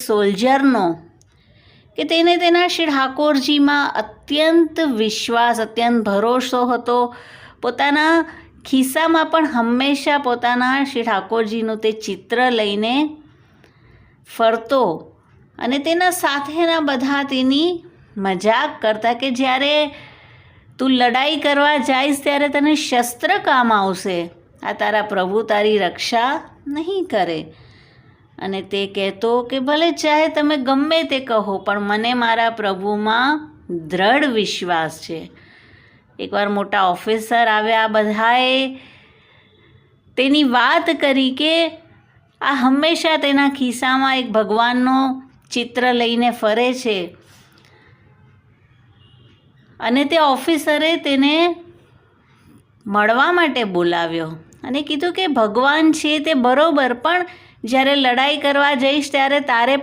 સોલ્જરનો કે તેને તેના શ્રી ઠાકોરજીમાં અત્યંત વિશ્વાસ, અત્યંત ભરોસો હતો. પોતાના ખિસ્સામાં પણ હંમેશા પોતાના શ્રી ઠાકોરજીનું તે ચિત્ર લઈને ફરતો અને તેના સાથેના બધા તેની મજાક કરતા કે જ્યારે તું લડાઈ કરવા જઈશ ત્યારે તને શસ્ત્ર કામ આવશે, આ તારા પ્રભુ તારી રક્ષા નહીં કરે. અને તે કહેતો કે ભલે ચાહે તમે ગમે તે કહો, પણ મને મારા પ્રભુમાં દ્રઢ વિશ્વાસ છે. એકવાર મોટા ઓફિસર આવ્યા, બધાએ તેની વાત કરી કે આ હંમેશા તેના ખિસ્સામાં એક ભગવાનનો ચિત્ર લઈને ફરે છે. અને તે ઓફિસરે તેને મળવા માટે બોલાવ્યો અને કીધું કે ભગવાન છે તે બરોબર, પણ જ્યારે લડાઈ કરવા જઈશ ત્યારે તારે